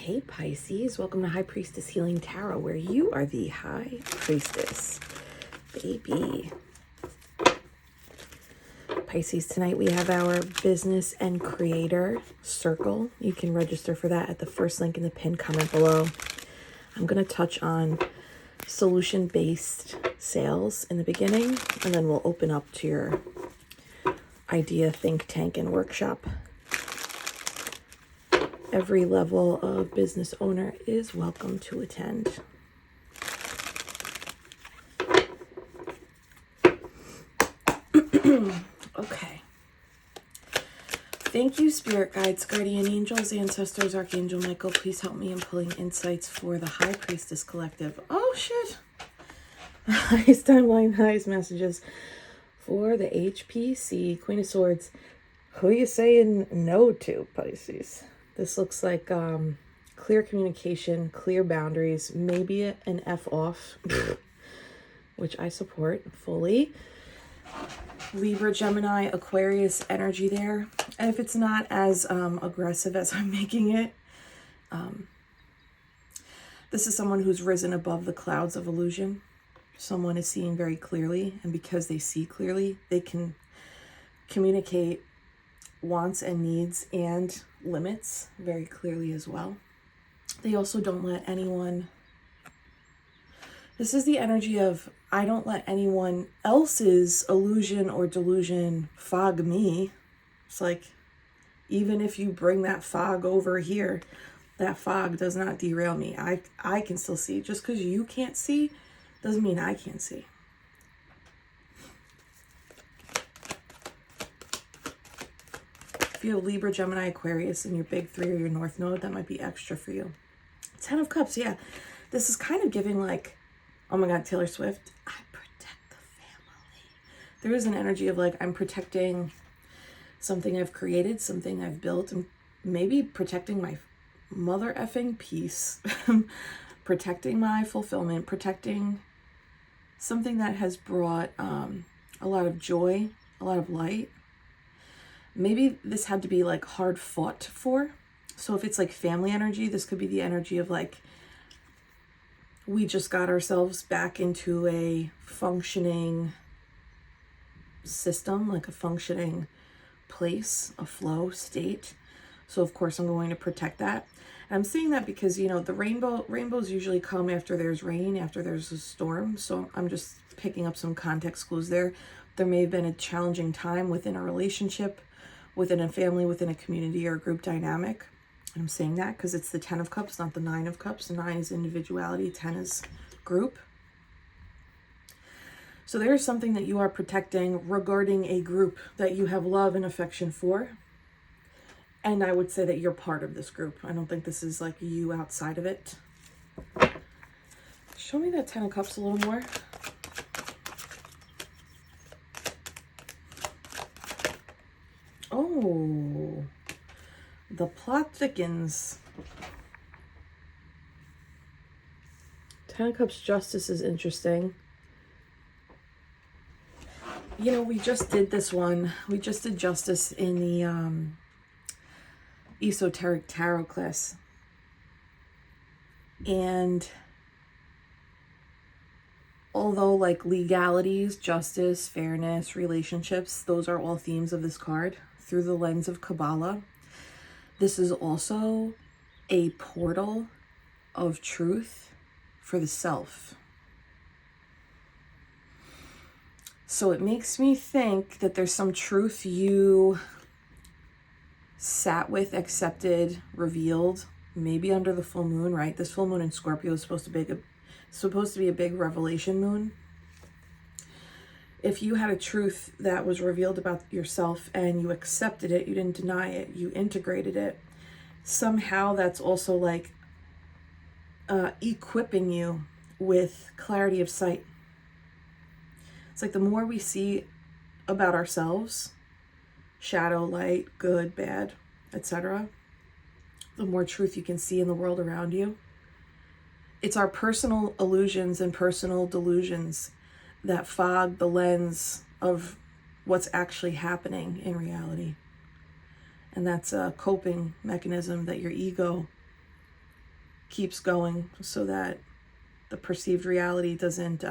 Hey Pisces, welcome to High Priestess Healing Tarot, where you are the High Priestess, baby. Pisces, tonight we have our business and creator circle. You can register for that at the first link in the pinned comment below. I'm going to touch on solution-based sales in the beginning, and then we'll open up to your idea think tank and workshop. Every level of business owner is welcome to attend. Okay. Thank you, spirit guides, guardian angels, ancestors, Archangel Michael. Please help me in pulling insights for the High Priestess Collective. Oh, shit. Highest timeline, highest messages for the HPC, Queen of Swords. Who you saying no to, Pisces? This looks like clear communication, clear boundaries, maybe an F off, which I support fully. Libra, Gemini, Aquarius energy there. And if it's not as aggressive as I'm making it, this is someone who's risen above the clouds of illusion. Someone is seeing very clearly, and because they see clearly, they can communicate wants and needs and limits very clearly as well. They also don't let anyone, this is the energy of, I don't let anyone else's illusion or delusion fog me. It's like, even if you bring that fog over here, that fog does not derail me. I can still see. Just because you can't see doesn't mean I can't see. If you have Libra, Gemini, Aquarius in your big three or your north node, that might be extra for you. 10 of Cups, yeah. This is kind of giving like, oh my God, Taylor Swift, I protect the family. There is an energy of like, I'm protecting something I've created, something I've built, and maybe protecting my mother effing peace, protecting my fulfillment, protecting something that has brought a lot of joy, a lot of light. Maybe this had to be like hard fought for. So if it's like family energy, this could be the energy of like, we just got ourselves back into a functioning system, like a functioning place, a flow state. So of course I'm going to protect that. And I'm saying that because, you know, the rainbows usually come after there's rain, after there's a storm. So I'm just picking up some context clues there. There may have been a challenging time within a relationship, within a family, within a community or a group dynamic. I'm saying that because it's the 10 of Cups, not the 9 of Cups. 9 is individuality, 10 is group. So there's something that you are protecting regarding a group that you have love and affection for. And I would say that you're part of this group. I don't think this is like you outside of it. Show me that 10 of Cups a little more. Oh, the plot thickens. 10 of Cups Justice is interesting. You know, we just did this one. We just did Justice in the esoteric tarot class. And although like legalities, justice, fairness, relationships, those are all themes of this card through the lens of Kabbalah, this is also a portal of truth for the self. So it makes me think that there's some truth you sat with, accepted, revealed, maybe under the full moon, right? This full moon in Scorpio is supposed to be a big revelation moon. If you had a truth that was revealed about yourself and you accepted it, you didn't deny it, you integrated it, somehow that's also like equipping you with clarity of sight. It's like the more we see about ourselves, shadow, light, good, bad, etc., the more truth you can see in the world around you. It's our personal illusions and personal delusions that fog the lens of what's actually happening in reality. And that's a coping mechanism that your ego keeps going so that the perceived reality doesn't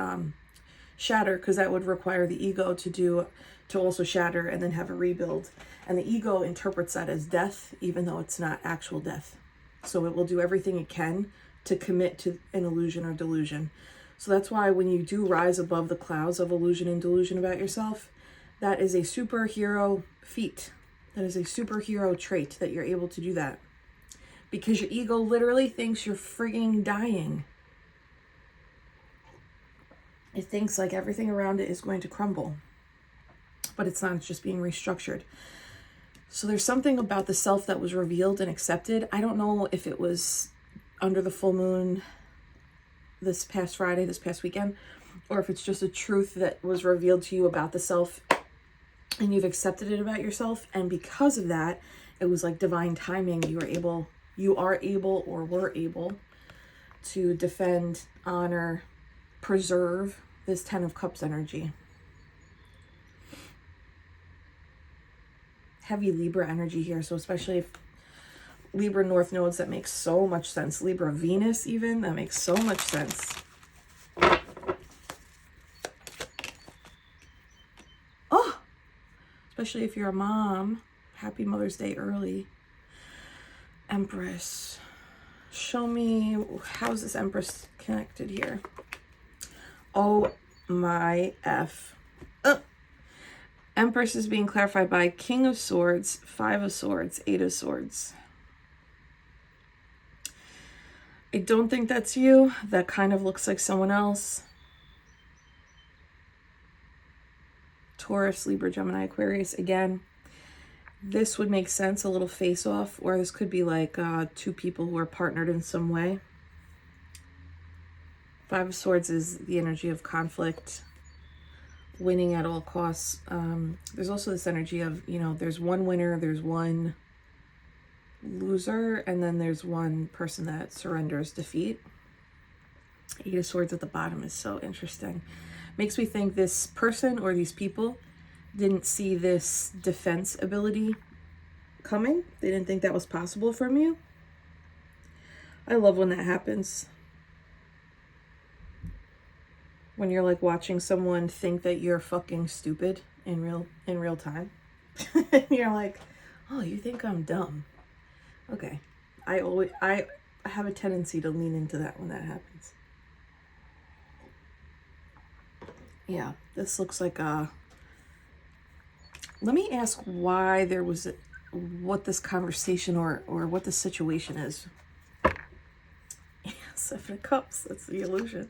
shatter, because that would require the ego to also shatter and then have a rebuild. And the ego interprets that as death, even though it's not actual death. So it will do everything it can to commit to an illusion or delusion. So that's why when you do rise above the clouds of illusion and delusion about yourself, that is a superhero feat. That is a superhero trait, that you're able to do that. Because your ego literally thinks you're frigging dying. It thinks like everything around it is going to crumble. But it's not, it's just being restructured. So there's something about the self that was revealed and accepted. I don't know if it was under the full moon this past Friday, this past weekend, or if it's just a truth that was revealed to you about the self and you've accepted it about yourself. And because of that, it was like divine timing. You are able or were able to defend, honor, preserve this 10 of Cups energy. Heavy Libra energy here. So especially if Libra North nodes, that makes so much sense. Libra Venus even, that makes so much sense. Oh, especially if you're a mom. Happy Mother's Day early. Empress. Show me, how's this Empress connected here? Oh my F. Empress is being clarified by King of Swords, 5 of Swords, 8 of Swords. I don't think that's you. That kind of looks like someone else. Taurus, Libra, Gemini, Aquarius. Again, this would make sense, a little face-off, or this could be like 2 people who are partnered in some way. 5 of Swords is the energy of conflict, winning at all costs. There's also this energy of, you know, there's one winner, there's one loser, and then there's one person that surrenders defeat. 8 of Swords at the bottom is so interesting. Makes me think this person or these people didn't see this defense ability coming. They didn't think that was possible from you. I love when that happens. When you're like watching someone think that you're fucking stupid in real time. And you're like, oh, you think I'm dumb? Okay. I have a tendency to lean into that when that happens. Yeah, this looks like a... Let me ask why there was what this conversation or what the situation is. Yeah, 7 of Cups, that's the illusion.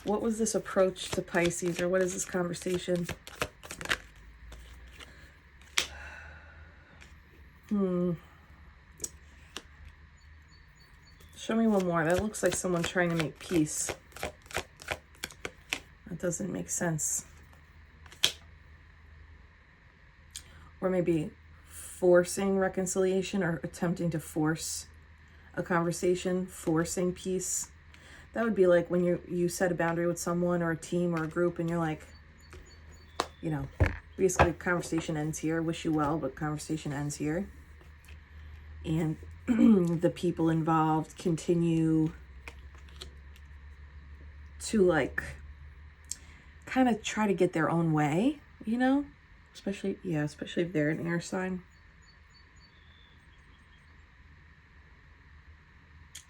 What was this approach to Pisces, or what is this conversation? Show me one more. That looks like someone trying to make peace. That doesn't make sense. Or maybe forcing reconciliation, or attempting to force a conversation, forcing peace. That would be like when you set a boundary with someone or a team or a group, and you're like, you know, basically conversation ends here. Wish you well, but conversation ends here. And the people involved continue to like kind of try to get their own way, you know? Especially if they're an air sign.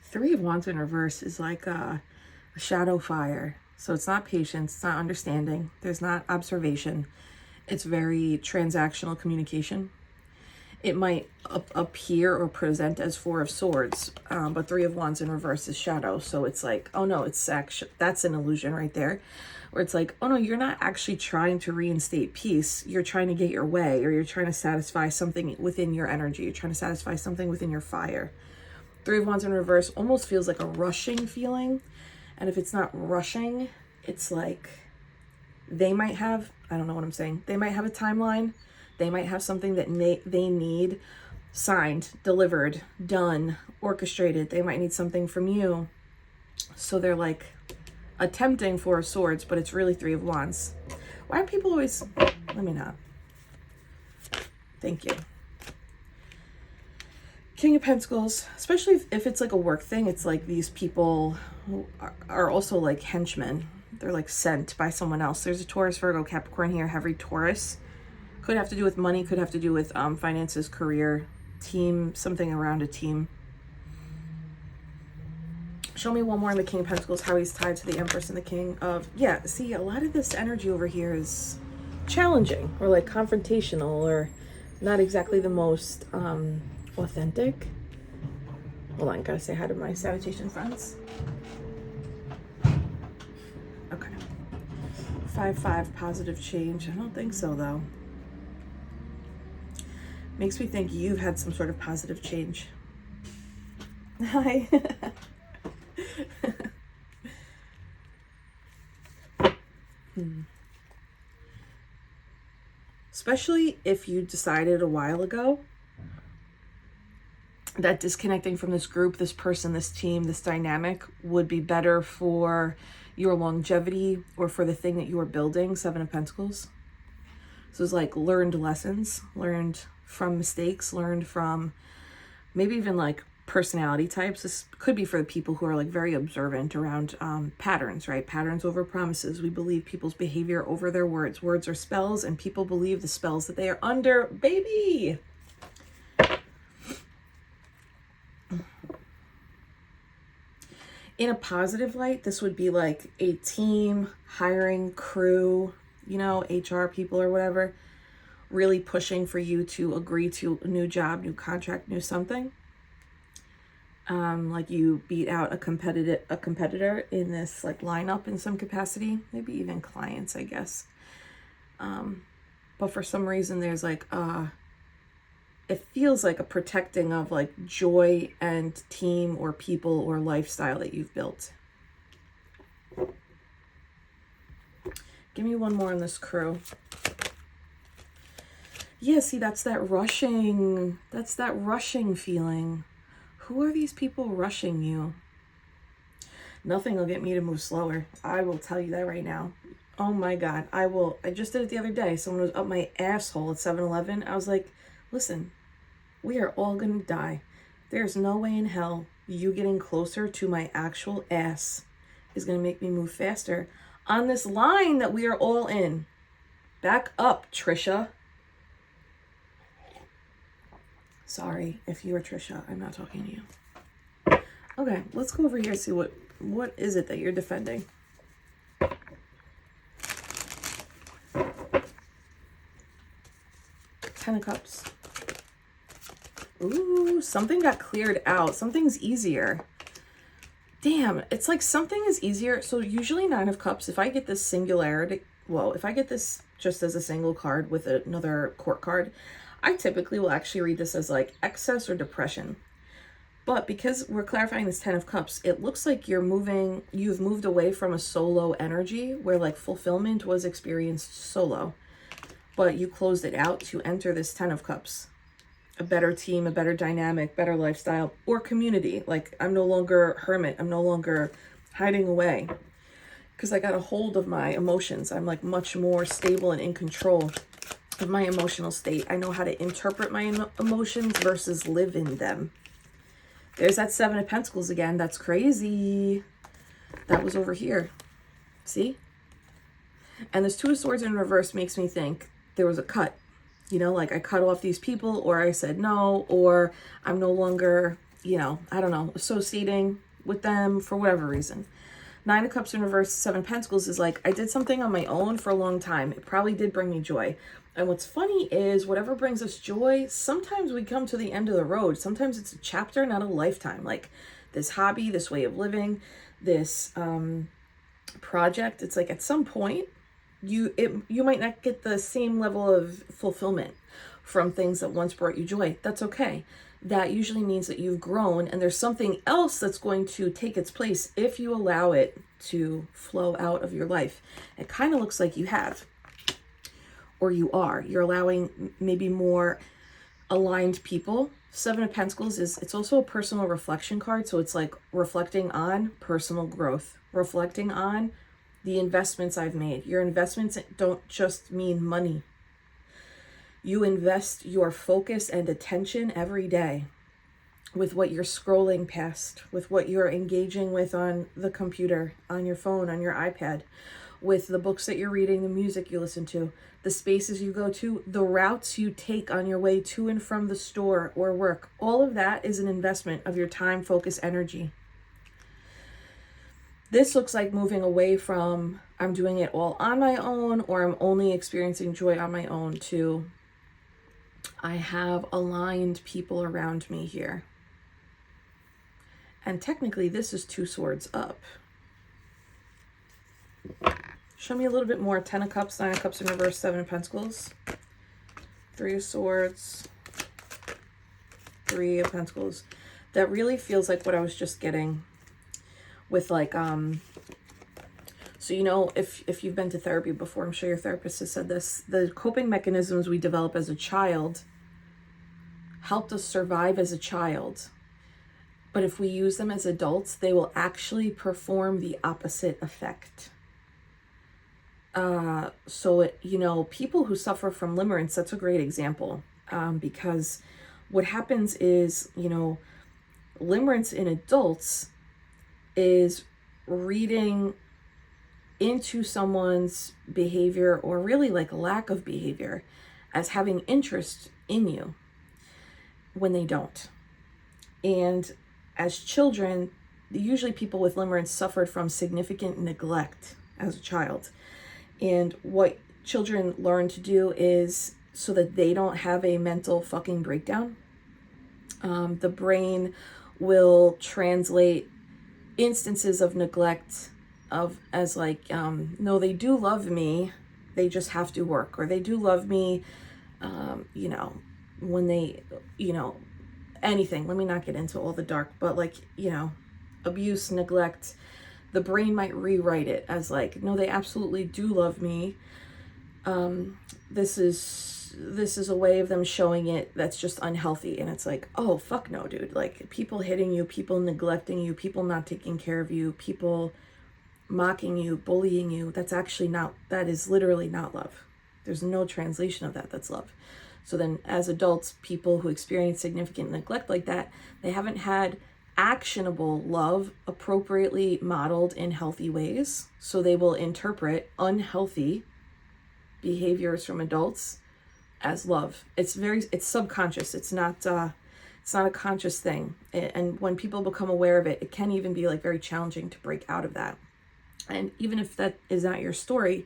3 of Wands in reverse is like a shadow fire. So it's not patience, it's not understanding, there's not observation. It's very transactional communication. It might appear or present as 4 of Swords, but 3 of Wands in reverse is shadow. So it's like, oh no, it's actually, that's an illusion right there. Or it's like, oh no, you're not actually trying to reinstate peace. You're trying to get your way, or you're trying to satisfy something within your energy. You're trying to satisfy something within your fire. 3 of Wands in reverse almost feels like a rushing feeling. And if it's not rushing, it's like they might have, I don't know what I'm saying. They might have a timeline. They might have something that they need signed, delivered, done, orchestrated. They might need something from you. So they're like attempting 4 of Swords, but it's really 3 of Wands. Why do people always, let me not. Thank you. King of Pentacles, especially if it's like a work thing, it's like these people are also like henchmen. They're like sent by someone else. There's a Taurus, Virgo, Capricorn here, heavy Taurus. Could have to do with money, could have to do with finances, career, team, something around a team. Show me one more in the King of Pentacles, how he's tied to the Empress and the King of... Yeah, see, a lot of this energy over here is challenging or like confrontational or not exactly the most authentic. Hold on, gotta say hi to my sanitation friends. Okay. 5-5, positive change. I don't think so, though. Makes me think you've had some sort of positive change. Hi. Especially if you decided a while ago that disconnecting from this group, this person, this team, this dynamic would be better for your longevity or for the thing that you are building. 7 of Pentacles. So it's like learned lessons, learned from mistakes, learned from maybe even like personality types. This could be for the people who are like very observant around patterns, right? Patterns over promises. We believe people's behavior over their words. Words are spells, and people believe the spells that they are under. Baby! In a positive light, this would be like a team, hiring, crew, you know, HR people or whatever, really pushing for you to agree to a new job, new contract, new something. Like you beat out a competitor in this like lineup in some capacity, maybe even clients, I guess. But for some reason there's like it feels like a protecting of like joy and team or people or lifestyle that you've built. Give me one more on this crew. Yeah, see, that's that rushing feeling. Who are these people rushing you? Nothing will get me to move slower. I will tell you that right now. Oh my God, I just did it the other day. Someone was up my asshole at 7-Eleven. I was like, listen, we are all gonna die. There's no way in hell you getting closer to my actual ass is gonna make me move faster on this line that we are all in. Back up, Trisha. Sorry if you are Trisha, I'm not talking to you. Okay, let's go over here and see what is it that you're defending. Ten of Cups. Ooh, something got cleared out. Something's easier. Damn, it's like something is easier. So usually 9 of Cups, if I get this singularity, well, if I get this just as a single card with another court card, I typically will actually read this as like excess or depression. But because we're clarifying this 10 of Cups, it looks like you've moved away from a solo energy where like fulfillment was experienced solo, but you closed it out to enter this 10 of Cups. A better team, a better dynamic, better lifestyle, or community. Like I'm no longer hermit. I'm no longer hiding away because I got a hold of my emotions. I'm like much more stable and in control of my emotional state. I know how to interpret my emotions versus live in them. There's that 7 of Pentacles again. That's crazy. That was over here. See? And this 2 of Swords in reverse makes me think there was a cut. You know, like I cut off these people, or I said no, or I'm no longer, you know, I don't know, associating with them for whatever reason. 9 of Cups in reverse, 7 of Pentacles is like, I did something on my own for a long time. It probably did bring me joy. And what's funny is whatever brings us joy, sometimes we come to the end of the road. Sometimes it's a chapter, not a lifetime. Like this hobby, this way of living, this project. It's like at some point, you might not get the same level of fulfillment from things that once brought you joy. That's okay. That usually means that you've grown and there's something else that's going to take its place if you allow it to flow out of your life. It kind of looks like you have. Or you are. You're allowing maybe more aligned people. 7 of Pentacles it's also a personal reflection card. So it's like reflecting on personal growth, reflecting on the investments I've made. Your investments don't just mean money. You invest your focus and attention every day. with what you're scrolling past, with what you're engaging with on the computer, on your phone, on your iPad, with the books that you're reading, the music you listen to, the spaces you go to, the routes you take on your way to and from the store or work. All of that is an investment of your time, focus, energy. This looks like moving away from I'm doing it all on my own, or I'm only experiencing joy on my own, to I have aligned people around me here. And technically this is 2 swords up. Show me a little bit more. 10 of Cups, 9 of Cups in reverse, 7 of Pentacles, 3 of Swords, 3 of Pentacles. That really feels like what I was just getting with like, so you know, if you've been to therapy before, I'm sure your therapist has said this, the coping mechanisms we develop as a child helped us survive as a child. But if we use them as adults, they will actually perform the opposite effect. You know, people who suffer from limerence, that's a great example, because what happens is, you know, limerence in adults is reading into someone's behavior, or really like lack of behavior, as having interest in you when they don't. And as children, usually people with limerence suffered from significant neglect as a child. And what children learn to do is, so that they don't have a mental fucking breakdown, the brain will translate instances of neglect as like, no, they do love me, they just have to work, or they do love me, you know, when they, you know, anything. Let me not get into all the dark, but like, you know, abuse, neglect, the brain might rewrite it as like, no, they absolutely do love me. This is a way of them showing it that's just unhealthy. And it's like, oh, fuck no, dude. Like, people hitting you, people neglecting you, people not taking care of you, people mocking you, bullying you, that is literally not love. There's no translation of that that's love. So then as adults, people who experience significant neglect like that, they haven't had actionable love appropriately modeled in healthy ways. So they will interpret unhealthy behaviors from adults as love. It's subconscious. It's not a conscious thing. And when people become aware of it, it can even be like very challenging to break out of that. And even if that is not your story,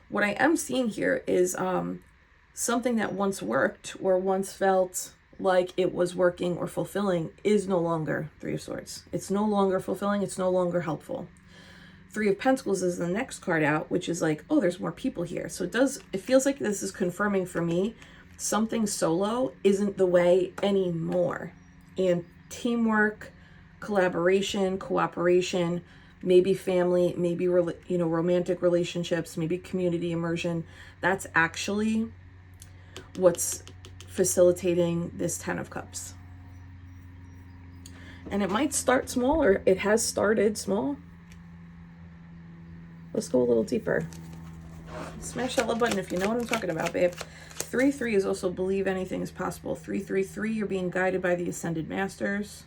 what I am seeing here is something that once worked or once felt like it was working or fulfilling is no longer 3 of Swords. It's no longer fulfilling. It's no longer helpful. 3 of Pentacles is the next card out, which is like, oh, there's more people here. So it feels like this is confirming for me something solo isn't the way anymore. And teamwork, collaboration, cooperation, maybe family, maybe, you know, romantic relationships, maybe community immersion, that's actually what's facilitating this 10 of Cups. And it might start small, or it has started small. Let's go a little deeper. Smash that love button if you know what I'm talking about, babe. 3-3 is also believe anything is possible. 3-3-3, you're being guided by the Ascended Masters.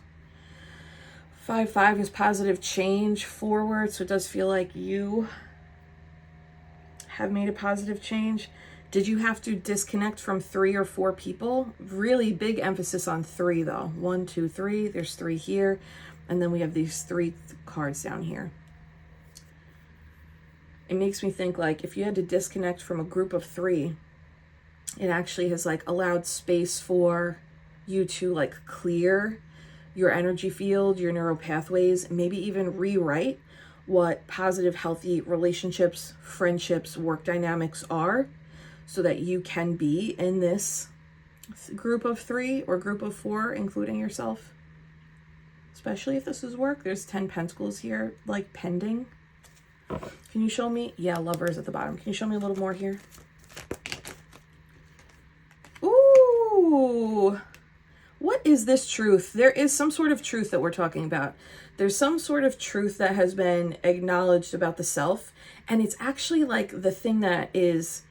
5-5 is positive change forward, so it does feel like you have made a positive change. Did you have to disconnect from 3 or 4 people? Really big emphasis on 3 though. 1, 2, 3. There's 3 here. And then we have these 3 cards down here. It makes me think like if you had to disconnect from a group of 3, it actually has like allowed space for you to like clear your energy field, your neural pathways, maybe even rewrite what positive, healthy relationships, friendships, work dynamics are, so that you can be in this group of 3 or group of 4, including yourself. Especially if this is work. There's 10 Pentacles here, like pending. Can you show me? Yeah, Lovers at the bottom. Can you show me a little more here? Ooh. What is this truth? There is some sort of truth that we're talking about. There's some sort of truth that has been acknowledged about the self. And it's actually like the thing that is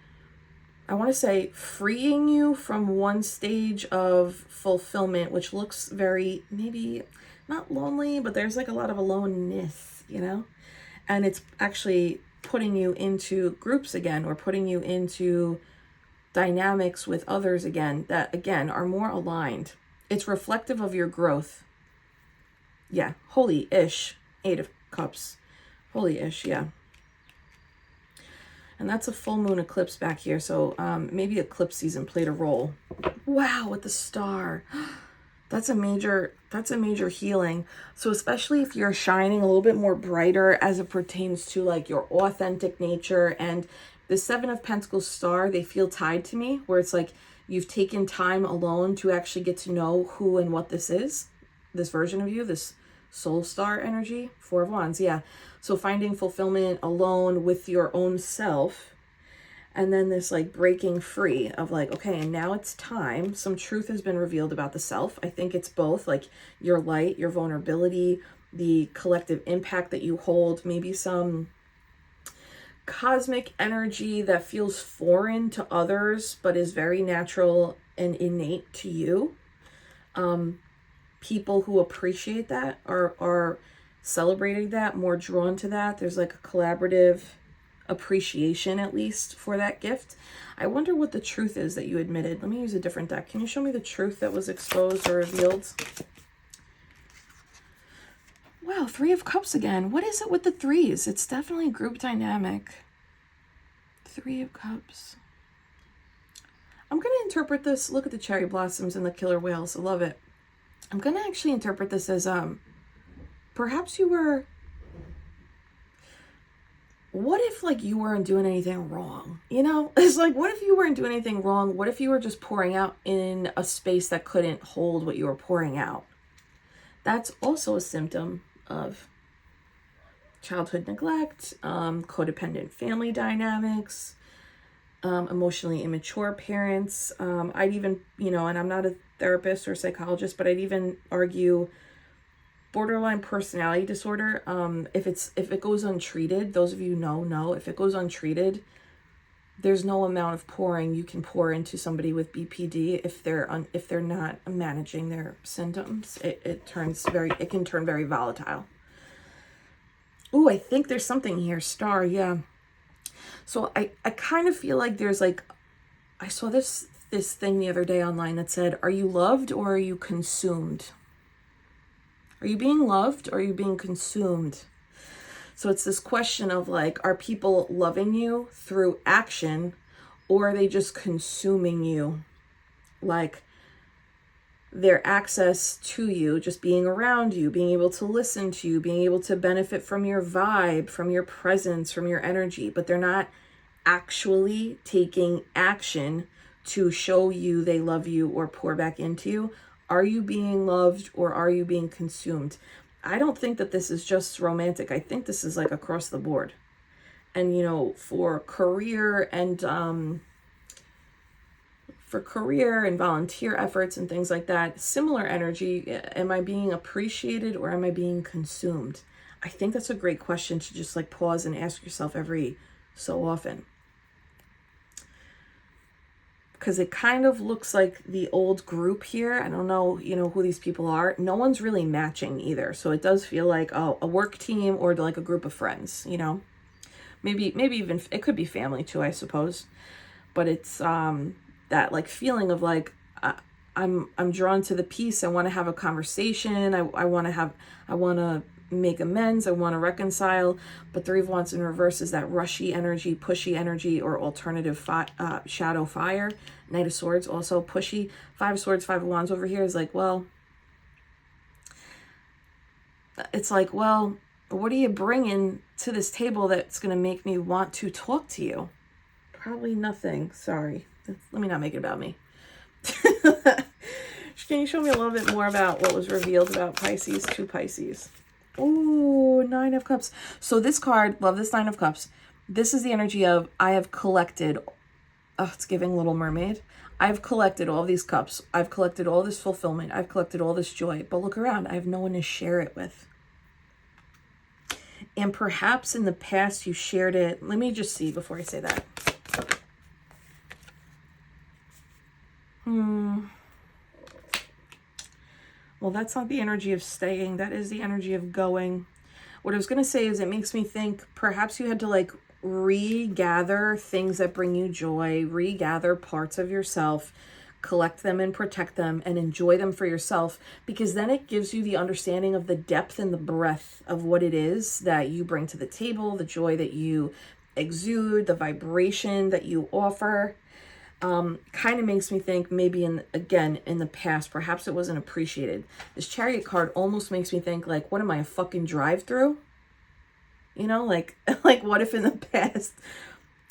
I want to say freeing you from one stage of fulfillment, which looks very, maybe not lonely, but there's like a lot of aloneness, you know? And it's actually putting you into groups again, or putting you into dynamics with others again that, again, are more aligned. It's reflective of your growth. Yeah, holy-ish. 8 of Cups. Holy-ish, yeah. And that's a full moon eclipse back here, so maybe eclipse season played a role. Wow, with the star. That's a major healing. So especially if you're shining a little bit more brighter as it pertains to like your authentic nature, and the 7 of Pentacles star, they feel tied to me, where it's like you've taken time alone to actually get to know who and what this is, this version of you, this soul star energy. 4 of Wands, yeah. So finding fulfillment alone with your own self, and then this like breaking free of like, okay, and now it's time. Some truth has been revealed about the self. I think it's both like your light, your vulnerability, the collective impact that you hold, maybe some cosmic energy that feels foreign to others, but is very natural and innate to you. People who appreciate that are celebrating that, more drawn to that. There's like a collaborative appreciation, at least, for that gift. I wonder what the truth is that you admitted. Let me use a different deck. Can you show me the truth that was exposed or revealed? Wow, 3 of Cups again. What is it with the 3s? It's definitely group dynamic. 3 of Cups. I'm going to interpret this. Look at the cherry blossoms and the killer whales. I love it. I'm going to actually interpret this as perhaps you were... What if like you weren't doing anything wrong? You know, it's like, what if you weren't doing anything wrong? What if you were just pouring out in a space that couldn't hold what you were pouring out? That's also a symptom of childhood neglect, codependent family dynamics, emotionally immature parents. I'd even, you know, and I'm not a therapist or psychologist, but I'd even argue borderline personality disorder. If it goes untreated, those of you know, if it goes untreated, there's no amount of pouring you can pour into somebody with BPD if they're not managing their symptoms. It can turn very volatile. Ooh, I think there's something here. Star, yeah. So I kind of feel like there's like, I saw this thing the other day online that said, are you loved or are you consumed? Are you being loved or are you being consumed? So it's this question of like, are people loving you through action, or are they just consuming you? Like their access to you, just being around you, being able to listen to you, being able to benefit from your vibe, from your presence, from your energy, but they're not actually taking action to show you they love you or pour back into you. Are you being loved or are you being consumed? I don't think that this is just romantic. I think this is like across the board. And, you know, for career and volunteer efforts and things like that, similar energy. Am I being appreciated or am I being consumed? I think that's a great question to just like pause and ask yourself every so often. Because it kind of looks like the old group here. I don't know, you know, who these people are. No one's really matching either. So it does feel like, oh, a work team or like a group of friends, you know. Maybe even, it could be family too, I suppose. But it's that like feeling of like, I'm drawn to the piece. I want to have a conversation. I want to make amends. I want to reconcile. But 3 of Wands in reverse is that rushy energy, pushy energy, or alternative shadow fire. Knight of Swords also pushy. 5 of Swords, 5 of Wands over here is like, well, it's like, well, what are you bringing to this table that's going to make me want to talk to you? Probably nothing. Sorry. Let me not make it about me. Can you show me a little bit more about what was revealed about Pisces? 2 Pisces. Ooh, 9 of Cups. So this card, love this 9 of Cups. This is the energy of, I have collected, it's giving Little Mermaid. I've collected all these cups. I've collected all this fulfillment. I've collected all this joy. But look around. I have no one to share it with. And perhaps in the past you shared it. Let me just see before I say that. Well, that's not the energy of staying. That is the energy of going. What I was going to say is it makes me think perhaps you had to like regather things that bring you joy, regather parts of yourself, collect them and protect them and enjoy them for yourself, because then it gives you the understanding of the depth and the breadth of what it is that you bring to the table, the joy that you exude, the vibration that you offer. Kind of makes me think maybe in the past, perhaps it wasn't appreciated. This Chariot card almost makes me think like, what am I, a fucking drive-through? You know, like what if in the past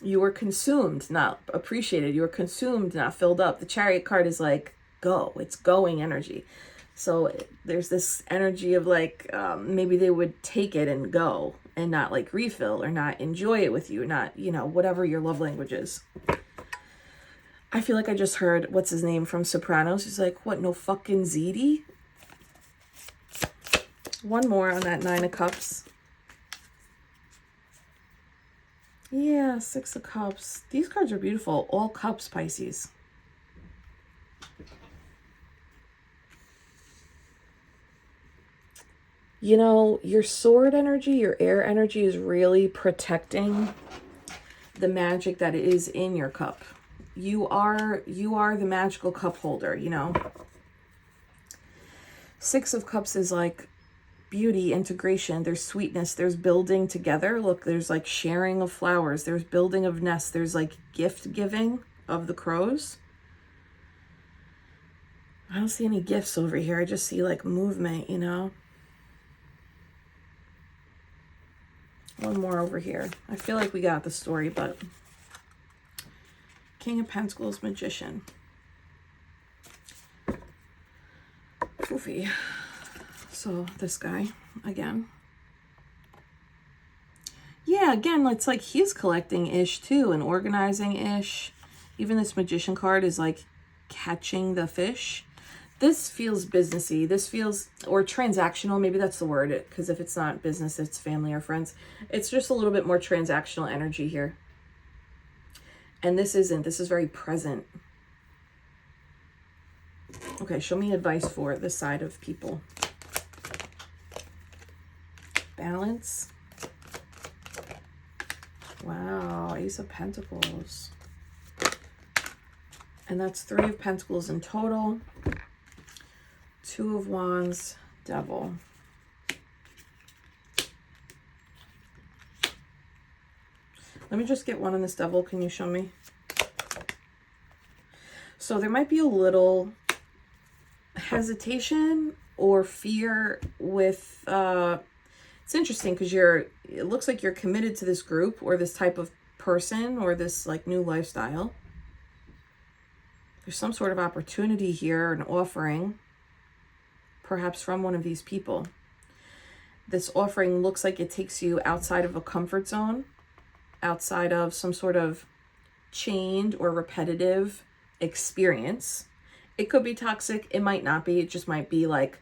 you were consumed, not appreciated. You were consumed, not filled up. The Chariot card is like, go. It's going energy. So there's this energy of like, maybe they would take it and go and not like refill or not enjoy it with you, not, you know, whatever your love language is. I feel like I just heard, what's his name from Sopranos? He's like, what, no fucking ziti? One more on that 9 of Cups. Yeah, 6 of Cups. These cards are beautiful. All cups, Pisces. You know, your sword energy, your air energy is really protecting the magic that is in your cup. You are the magical cup holder, you know. 6 of Cups is like beauty, integration. There's sweetness. There's building together. Look, there's like sharing of flowers. There's building of nests. There's like gift giving of the crows. I don't see any gifts over here. I just see like movement, you know. One more over here. I feel like we got the story, but King of Pentacles, Magician. Foofy. So this guy, again. Yeah, again, it's like he's collecting-ish too and organizing-ish. Even this Magician card is like catching the fish. This feels businessy. This feels, or transactional, maybe that's the word, because if it's not business, it's family or friends. It's just a little bit more transactional energy here. And this isn't. This is very present. Okay, show me advice for this side of people. Balance. Wow, Ace of Pentacles. And that's 3 of Pentacles in total. 2 of Wands, Devil. Let me just get one on this Devil. Can you show me? So there might be a little hesitation or fear with, it's interesting because it looks like you're committed to this group or this type of person or this like new lifestyle. There's some sort of opportunity here, an offering, perhaps from one of these people. This offering looks like it takes you outside of a comfort zone, outside of some sort of chained or repetitive experience. It could be toxic. It might not be. It just might be like,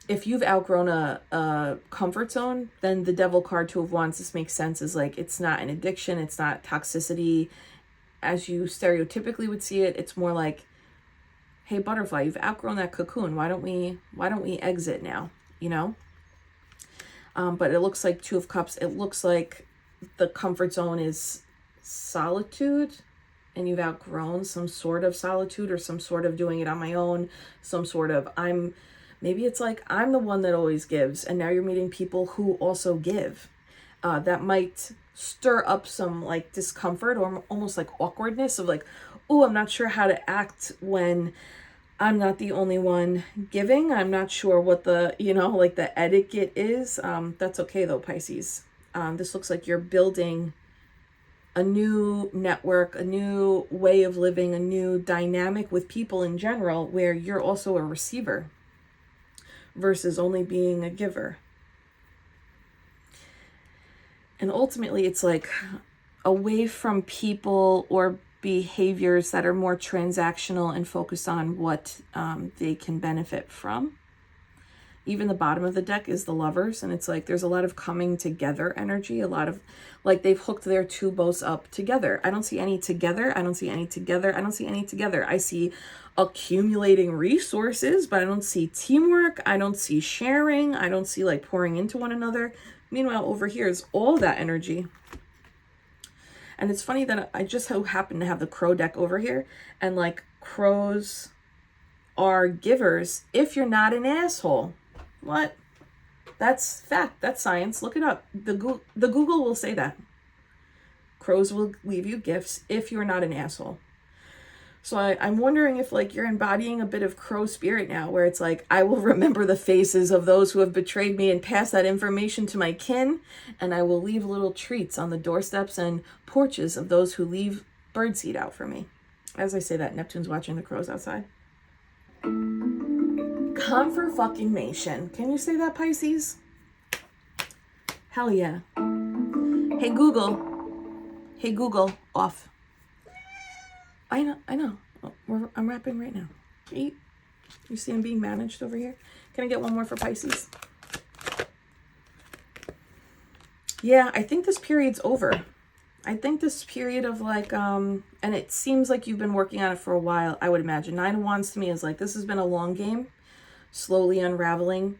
if you've outgrown a comfort zone, then the Devil card, 2 of Wands, this makes sense, is like, it's not an addiction. It's not toxicity as you stereotypically would see it. It's more like, hey, butterfly, you've outgrown that cocoon. Why don't we exit now? You know? But it looks like 2 of Cups. It looks like the comfort zone is solitude, and you've outgrown some sort of solitude or some sort of doing it on my own, some sort of maybe it's like I'm the one that always gives, and now you're meeting people who also give. That might stir up some like discomfort or almost like awkwardness of like, oh, I'm not sure how to act when I'm not the only one giving. I'm not sure what the, you know, like the etiquette is. That's okay though, Pisces. This looks like you're building a new network, a new way of living, a new dynamic with people in general, where you're also a receiver versus only being a giver. And ultimately, it's like away from people or behaviors that are more transactional and focused on what they can benefit from. even the bottom of the deck is the Lovers, and it's like there's a lot of coming together energy, a lot of like they've hooked their two bows up together. I don't see any together. I don't see any together. I don't see any together. I see accumulating resources, but I don't see teamwork. I don't see sharing. I don't see like pouring into one another. Meanwhile, over here is all that energy. And it's funny that I just so happen to have the crow deck over here, and like crows are givers if you're not an asshole. What? That's fact. That's science. Look it up. The Google will say that. Crows will leave you gifts if you're not an asshole. So I'm wondering if like you're embodying a bit of crow spirit now, where it's like, I will remember the faces of those who have betrayed me and pass that information to my kin, and I will leave little treats on the doorsteps and porches of those who leave birdseed out for me. As I say that, Neptune's watching the crows outside. Confirmation. Can you say that, Pisces? Hell yeah. Hey Google. Hey Google, off. I know. Oh, I'm rapping right now. You see I'm being managed over here? Can I get one more for Pisces? Yeah, I think this period's over. I think this period of like, and it seems like you've been working on it for a while, I would imagine. 9 of Wands to me is like, this has been a long game, slowly unraveling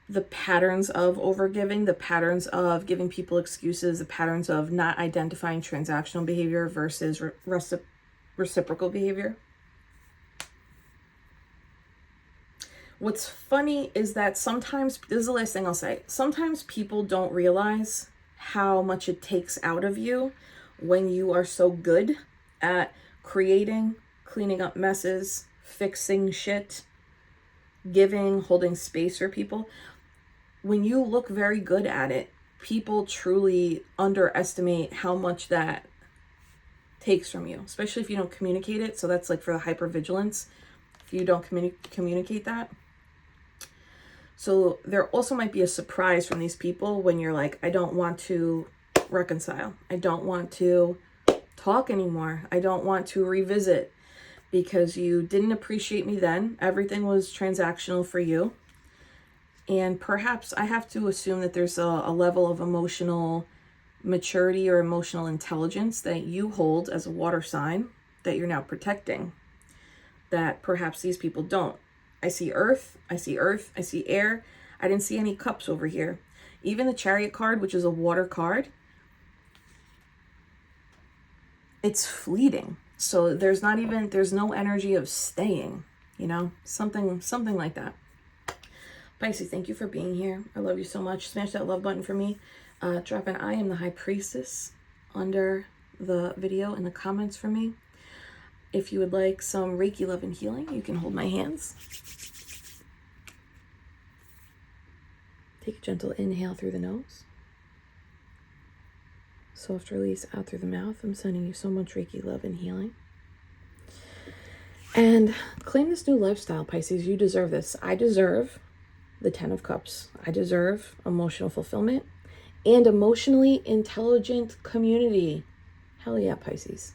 the patterns of overgiving, the patterns of giving people excuses, the patterns of not identifying transactional behavior versus reciprocal behavior. What's funny is that sometimes, this is the last thing I'll say, sometimes people don't realize how much it takes out of you when you are so good at creating, cleaning up messes, fixing shit, giving, holding space for people. When you look very good at it, people truly underestimate how much that takes from you, especially if you don't communicate it. So that's like for the hypervigilance, if you don't communicate that. So there also might be a surprise from these people when you're like, I don't want to reconcile. I don't want to talk anymore. I don't want to revisit because you didn't appreciate me then. Everything was transactional for you. And perhaps I have to assume that there's a level of emotional maturity or emotional intelligence that you hold as a water sign that you're now protecting, that perhaps these people don't. I see earth, I see air. I didn't see any cups over here. Even the Chariot card, which is a water card, it's fleeting. So there's no energy of staying, you know, something like that. Pisces, thank you for being here. I love you so much. Smash that love button for me. Drop an I am the High Priestess under the video in the comments for me. If you would like some Reiki love and healing, you can hold my hands. Take a gentle inhale through the nose. Soft release out through the mouth. I'm sending you so much Reiki love and healing. And claim this new lifestyle, Pisces. You deserve this. I deserve the 10 of Cups. I deserve emotional fulfillment and emotionally intelligent community. Hell yeah, Pisces.